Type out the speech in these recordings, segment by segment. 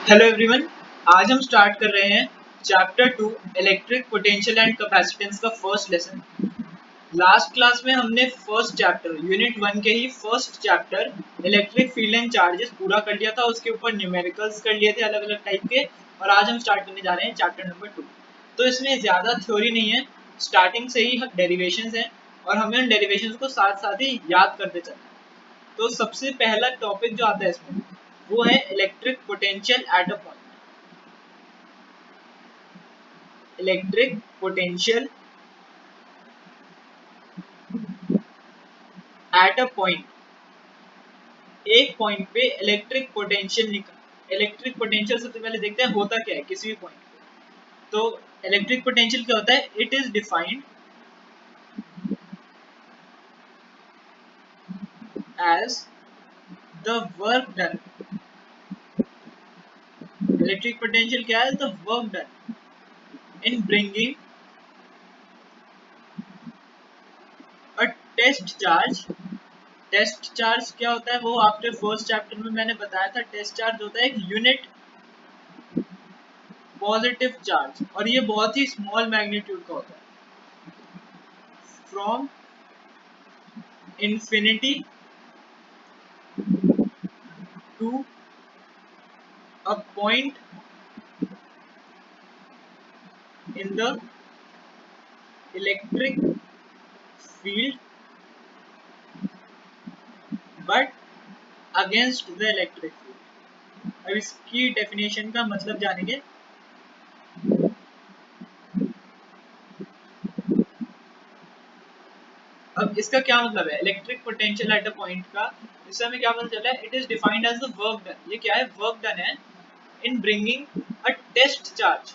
Hello everyone, आज हम start कर रहे हैं chapter 2 electric potential and capacitance का फर्स्ट लेसन। लास्ट क्लास में हमने फर्स्ट चैप्टर यूनिट 1 के ही first chapter electric field and charges पूरा कर लिया था। उसके ऊपर न्यूमेरिकल्स कर लिए थे अलग अलग टाइप के, और आज हम स्टार्ट करने जा रहे हैं चैप्टर नंबर 2। तो इसमें ज़्यादा थ्योरी नहीं है, स्टार्टिंग से ही डेरिवेशंस हैं और हमें उन डेरिवेशंस को साथ साथ ही याद करते चलना है। तो सबसे पहला टॉपिक जो आता है इसमें वो है electric potential at a point. Electric potential at a point, एक पॉइंट पे इलेक्ट्रिक पोटेंशियल सबसे पहले देखते हैं होता क्या है किसी भी पॉइंट पे। तो इलेक्ट्रिक पोटेंशियल क्या होता है? It is defined as the work done. Electric potential क्या है? The work done in bringing a test charge. Test charge क्या होता है वो आपके फर्स्ट चैप्टर में मैंने बताया था। टेस्ट चार्ज होता है एक यूनिट पॉजिटिव चार्ज, और ये बहुत ही स्मॉल मैग्नीट्यूड का होता है। From infinity to a point in the electric field but against the electric field। अब इसकी डेफिनेशन का मतलब जानेंगे। अब इसका क्या मतलब है electric potential at a point का? इससे हमें क्या पता चला है? It is defined as the work done. ये क्या है? वर्क डन है in bringing a test charge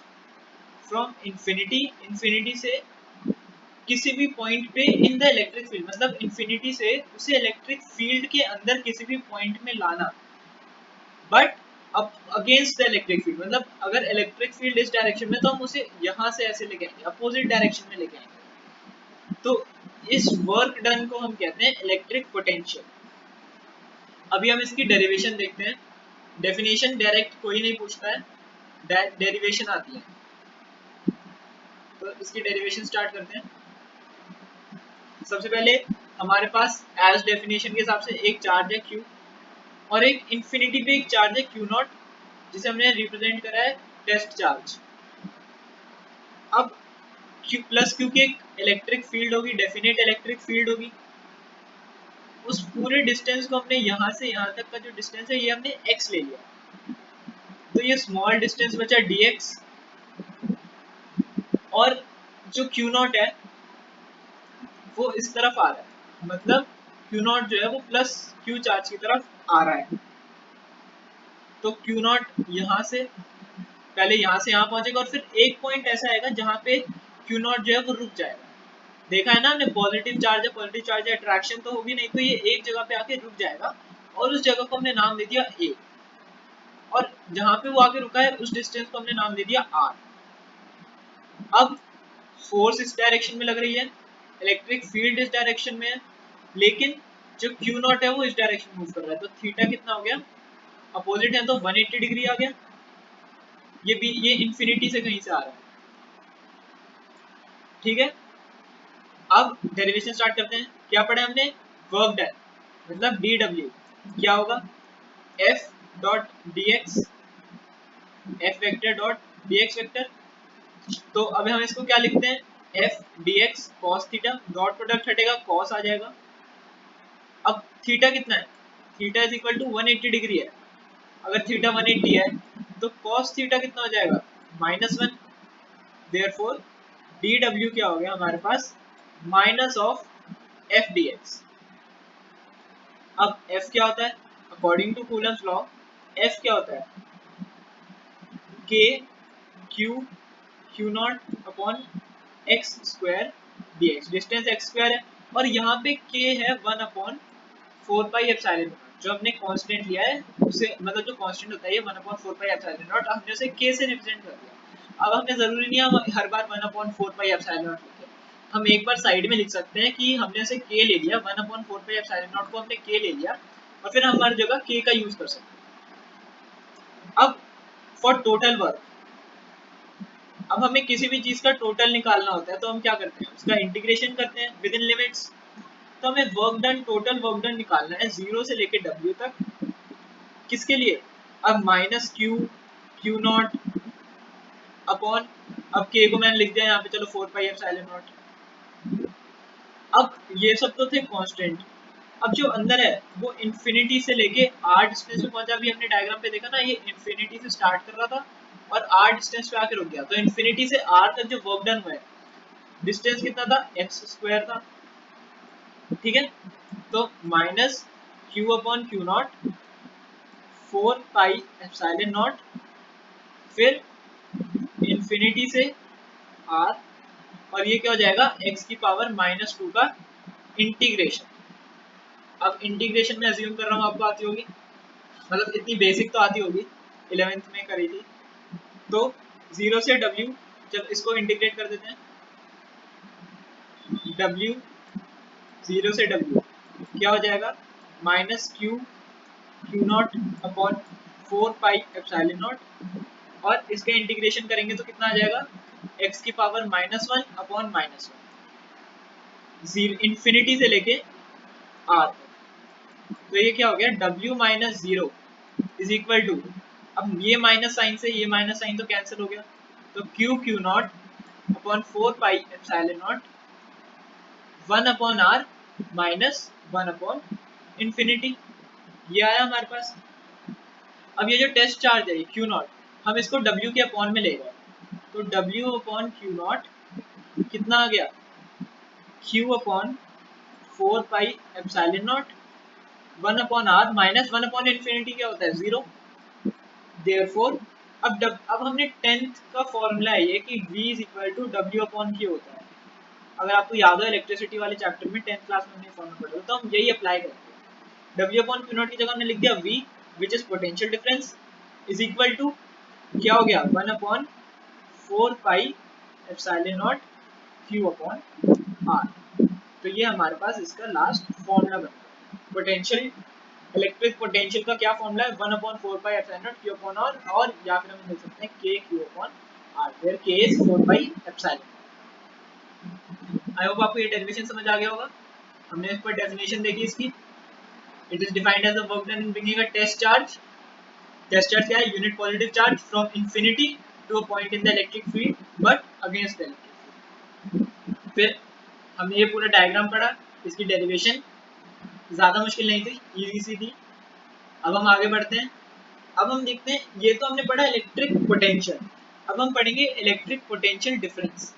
from infinity से किसी भी पॉइंट पे इन द इलेक्ट्रिक फील्ड, मतलब इंफिनिटी से उसे इलेक्ट्रिक फील्ड के अंदर किसी भी पॉइंट में लाना, बट अब अगेंस्ट द इलेक्ट्रिक फील्ड। मतलब अगर इलेक्ट्रिक फील्ड इस डायरेक्शन में तो हम उसे यहाँ से ऐसे लेके आएंगे, अपोजिट डायरेक्शन में लेके आएंगे। तो इस वर्क डन को हम कहते हैं इलेक्ट्रिक पोटेंशियल। अभी हम इसकी डेरिवेशन देखते हैं। डेफिनेशन डायरेक्ट कोई नहीं पूछता है, डेरिवेशन आती है। तो इसकी डेरिवेशन स्टार्ट करते हैं। सबसे पहले हमारे पास एज डेफिनेशन के हिसाब से एक चार्ज है Q, और एक इंफिनिटी पे एक चार्ज है Q नॉट, जिसे हमने रिप्रेजेंट करा है टेस्ट चार्ज। अब Q प्लस Q की एक इलेक्ट्रिक फील्ड होगी, डेफिनेट इलेक्ट्रिक फील्ड होगी। उस पूरे डिस्टेंस को हमने यहाँ से यहाँ तक का जो डिस्टेंस है ये हमने x ले लिया, तो ये स्मॉल डिस्टेंस बचा dx, और जो Q नॉट है वो इस तरफ आ रहा है, मतलब Q नॉट जो है वो प्लस Q चार्ज की तरफ आ रहा है। तो Q नॉट यहाँ से पहले यहाँ से यहाँ पहुंचेगा, और फिर एक पॉइंट ऐसा आएगा जहाँ पे Q नॉट जो है वो रुक जाएगा। देखा है ना हमने, पॉजिटिव चार्ज है, अट्रैक्शन तो होगी नहीं, तो ये एक जगह पे आके रुक जाएगा, और उस जगह को हमने नाम दे दिया A, और जहाँ पे वो आके रुका है उस डिस्टेंस को हमने नाम दे दिया R। अब फोर्स इस डायरेक्शन में लग रही है, इलेक्ट्रिक फील्ड इस डायरेक्शन में है, लेकिन जो Q नॉट है वो इस डायरेक्शन में मूव कर रहा है, तो थीटा कितना हो गया? अपोजिट है तो 180 डिग्री आ गया। ये इंफिनिटी से कहीं से आ रहा है, ठीक है। अब डेरिवेशन स्टार्ट करते हैं। क्या पढ़ा हमने? वर्क डन, मतलब dw क्या होगा? f dot dx, f vector dot dx vector. तो अब हम इसको क्या लिखते हैं? f dx cos theta, dot product हटेगा cos आ जाएगा। अब थीटा कितना है? Theta is equal to 180 degree है। अगर थीटा 180 है तो cos थीटा कितना हो जाएगा? -1। देयरफॉर dw क्या हो गया हमारे पास? Minus of f dx। अब f क्या होता है? According to Coulomb's law f क्या होता है? k q not upon x square dx। Distance x square है, और यहाँ पे k है 1 अपॉन 4 पाई एप्सिलॉन नॉट। जो हमने कांस्टेंट लिया है उसे, मतलब जो कांस्टेंट होता है ये 1 अपॉन 4 पाई एप्सिलॉन नॉट, हमने उसे k से रिप्रेजेंट कर दिया। अब हमें जरूरी नहीं है हम हर बार 1 अपॉन 4 पाई एप्सिलॉन नॉट लिखें, हम एक बार साइड में लिख सकते हैं कि हमने उसे k ले लिया, 1 अपॉन 4 पाई एप्सिलॉन नॉट को हमने k ले लिया, और फिर हम हर जगह k का यूज कर सकते हैं। अब फॉर टोटल वर्क। अब हमें किसी भी चीज का टोटल निकालना होता है तो हम क्या करते हैं, उसका इंटीग्रेशन करते हैं विद इन लिमिट्स। तो हमें work done, total work done निकालना है 0 से लेके W तक। किसके लिए, अब minus Q, q not upon, अब के को मैंने लिख दिया यहाँ पे, चलो 4 पाई एप्सिलॉन नॉट। अब ये सब तो थे कांस्टेंट। अब जो अंदर है वो इन्फिनिटी से लेके आर डिस्टेंस पे पहुंचा। अभी हमने डायग्राम पे देखा ना, ये इन्फिनिटी से स्टार्ट कर रहा था और आर डिस्टेंस पे आके रुक गया। तो इन्फिनिटी से आर तक जो वर्क डन हुआ है, डिस्टेंस कितना था, एक्स स्क्वायर था, ठीक है। तो minus Q upon q not 4 pi epsilon not, फिर इन्फिनिटी से आर, और ये क्या हो जाएगा, x की पावर -2 का इंटीग्रेशन। अब इंटीग्रेशन में अज्यूम कर रहा हूँ आपको आती होगी, मतलब इतनी बेसिक तो आती होगी, 11th में करी थी। तो 0 से w, जब इसको इंटीग्रेट कर देते हैं, w 0 से w क्या हो जाएगा, minus Q q not upon 4 pi epsilon not, और इसका इंटीग्रेशन करेंगे तो कितना आ जाएगा, x की पावर -1 अपॉन -1, इन्फिनिटी से लेके r। तो ये क्या हो गया, w minus 0 is equal to, अब ये माइनस साइन से ये माइनस साइन तो कैंसिल हो गया, तो q q not upon 4 pi epsilon naught 1 upon r minus 1 upon infinity. ये आया हमारे पास। अब ये जो टेस्ट चार्ज है क्यू नॉट, हम इसको w के अपॉन में ले गए, तो w अपॉन क्यू नॉट कितना आ गया, q upon 4 pi epsilon naught 1 upon r minus 1 upon infinity क्या होता है, 0। देयरफॉर अब हमने 10th का फॉर्मूला है ये कि v is equal to w upon q होता है। अगर आपको याद हो इलेक्ट्रिसिटी वाले चैप्टर में 10th क्लास में हमने फॉर्मूला पढ़ा, तो हम यही अप्लाई करेंगे। w अपॉन q नॉट की जगह हमने लिख दिया v which is potential difference is equal to क्या हो गया, 1 upon 4 pi epsilon naught q upon r। तो ये हमारे पास इसका लास्ट फॉर्मूला बन गया। पोटेंशियल, इलेक्ट्रिक पोटेंशियल का क्या फॉर्मूला है, 1 upon 4 pi epsilon naught q upon r, और या फिर हम लिख सकते हैं k q upon r, where k is 4 pi epsilon. I hope आपको ये डेरिवेशन समझ आ गया होगा। हमने इस पर डेफिनेशन देखी इसकी। It is defined as a work done in bringing a test charge. Test charge क्या है, unit positive charge from infinity to a point in the electric field but against the electric field. फिर हमने ये पूरा diagram पढ़ा, इसकी derivation ज्यादा मुश्किल नहीं थी, इजी सी थी। अब हम आगे बढ़ते हैं। अब हम देखते हैं, ये तो हमने पढ़ा इलेक्ट्रिक पोटेंशियल, अब हम पढ़ेंगे इलेक्ट्रिक पोटेंशियल डिफरेंस।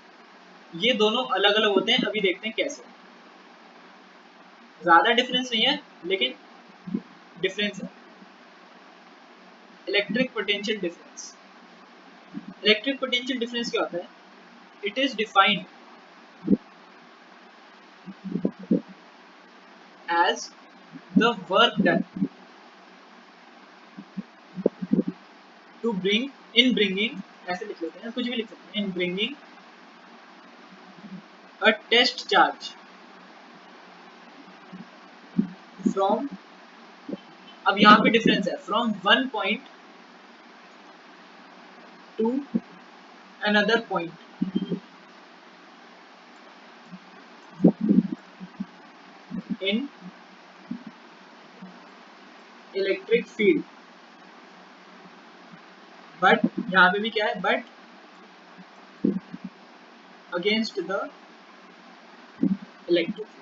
ये दोनों अलग अलग होते हैं, अभी देखते हैं कैसे। ज्यादा डिफरेंस नहीं है लेकिन डिफरेंस है। Electric potential difference, electric potential difference क्या होता है, it is defined as the work done to bring, in bringing, ऐसे लिख लेते हैं, कुछ भी लिख सकते हैं, in bringing a test charge from, अब यहाँ पे डिफरेंस है, from one point to another point in electric field, but यहाँ पे भी क्या है, but against the electric field.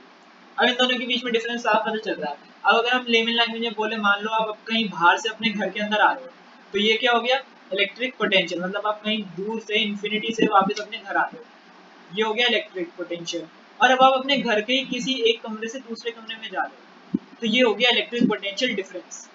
अब इन दोनों के बीच में डिफरेंस साफ पता चल रहा है। अब अगर हम लेमन लैंग्वेज में बोले, मान लो आप कहीं बाहर से अपने घर के अंदर आ रहे हो, तो ये क्या हो गया, इलेक्ट्रिक पोटेंशियल, मतलब आप कहीं दूर से इन्फिनिटी से वापस अपने घर आ रहे हो, ये हो गया इलेक्ट्रिक पोटेंशियल। और अब आप अपने घर के ही किसी एक कमरे से दूसरे कमरे में जा रहे हो, तो ये हो गया इलेक्ट्रिक पोटेंशियल डिफरेंस।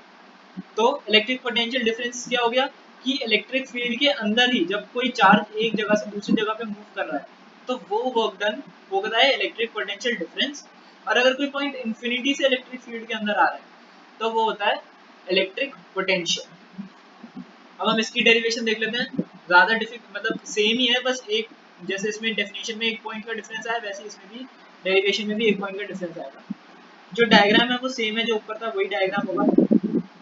तो इलेक्ट्रिक पोटेंशियल डिफरेंस क्या हो गया कि इलेक्ट्रिक फील्ड के अंदर ही जब कोई चार्ज एक जगह से दूसरी जगह पे मूव कर रहा है, तो वो वर्क डन होता है इलेक्ट्रिक पोटेंशियल डिफरेंस। और अगर कोई पॉइंट इंफिनिटी से इलेक्ट्रिक फील्ड के अंदर आ रहा है, तो वो होता है इलेक्ट्रिक पोटेंशियल। अब हम इसकी डेरिवेशन देख लेते हैं। ज्यादा डिफिकल्ट, मतलब सेम ही है, बस एक, जैसे इसमें डेफिनेशन में एक पॉइंट का डिफरेंस आया, वैसे इसमें भी डेरिवेशन में भी एक पॉइंट का डिफरेंस आएगा। जो डायग्राम है वो सेम है, जो ऊपर था वही डायग्राम होगा।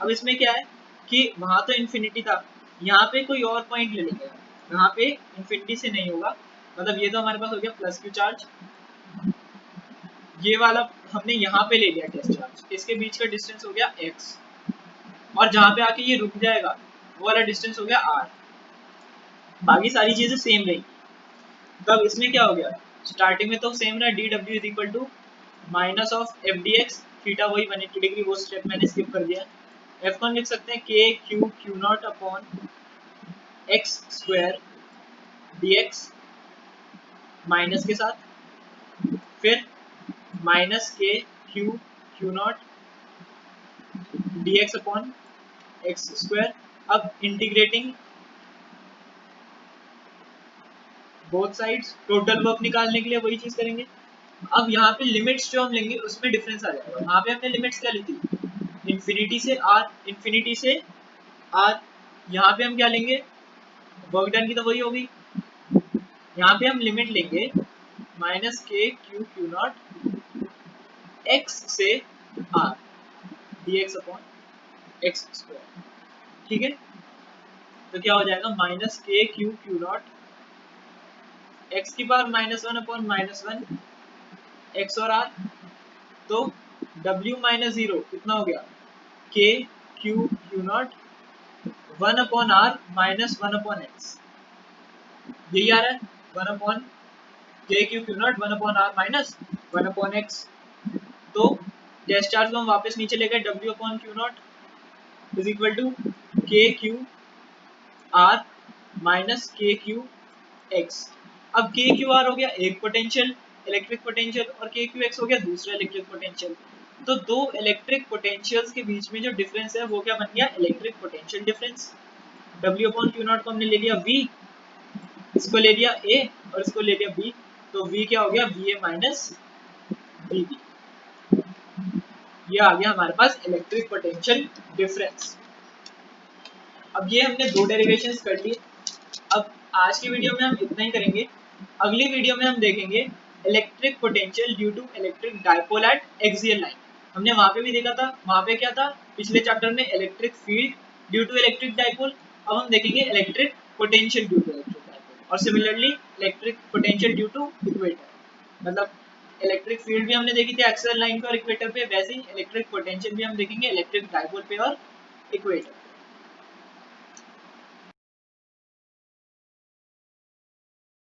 अब इसमें क्या है कि वहां तो इन्फिनिटी था, यहाँ पे कोई और पॉइंट ले लेंगे, यहाँ पे इन्फिनिटी से नहीं होगा, मतलब ये तो हमारे पास हो गया प्लस क्यू चार्ज, ये वाला हमने यहाँ पे ले लिया टेस्ट चार्ज, इसके बीच का डिस्टेंस हो गया x, और जहाँ पे आके ये रुक जाएगा वो वाला डिस्टेंस हो गया r, बाकी सारी चीजें सेम रहेगी। तब इसमें क्या हो गया, स्टार्टिंग में तो सेम रहा, डी डब्ल्यू is equal to minus of f d x, theta वही 180 डिग्री, वो स्टेप मैंने स्किप कर दिया। एफ कौन लिख सकते हैं, k q q not upon x square d x minus के साथ, फिर minus k q q not d x upon x square. अब integrating both sides, total work निकालने के लिए वही चीज करेंगे। अब यहाँ पे लिमिट्स जो हम लेंगे उसमें डिफरेंस आ जाएगा। यहाँ पे हमने लिमिट्स क्या ली थी, इन्फिनिटी से आर, इन्फिनिटी से आर। यहाँ पे हम क्या लेंगे, वर्क डन की तो वही होगी, यहाँ पे हम लिमिट लेंगे minus k q q naught x से r d x upon x square, ठीक है। तो क्या हो जाएगा, minus k q q naught x की power minus one upon minus one x और आर, तो w माइनस जीरो कितना हो गया, k q q naught one upon r minus one upon x, यही आ रहा है, one upon k q q naught one upon r minus one upon x. तो टेस्ट चार्ज को हम वापस नीचे ले गए, w upon q naught is equal to k q r minus k q x. अब के क्यू आर हो गया एक पोटेंशियल इलेक्ट्रिक पोटेंशियल, और के क्यू एक्स हो गया दूसरा इलेक्ट्रिक पोटेंशियल। तो दो इलेक्ट्रिक पोटेंशियल्स के बीच में जो डिफरेंस है वो क्या बन गया, electric potential difference. W upon q not को हमने ले लिया V, इसको ले लिया A और इसको ले लिया B, तो V क्या हो गया, VA माइनस VB। ये आ गया हमारे पास इलेक्ट्रिक पोटेंशियल डिफरेंस। अब ये हमने दो डेरिवेशंस कर लिए। अब आज की वीडियो में हम इतना ही करेंगे, अगली वीडियो में हम देखेंगे electric potential due to electric dipole at axial line. हमने वहां पे भी देखा था, वहां पे क्या था पिछले चैप्टर में, electric field due to electric dipole. अब हम देखेंगे electric potential due to electric dipole, और similarly electric potential due to equator. मतलब इलेक्ट्रिक फील्ड भी हमने देखी थी एक्सियल लाइन पे और इक्वेटर पे, वैसे ही इलेक्ट्रिक पोटेंशियल भी हम देखेंगे इलेक्ट्रिक डायपोल पे और इक्वेटर।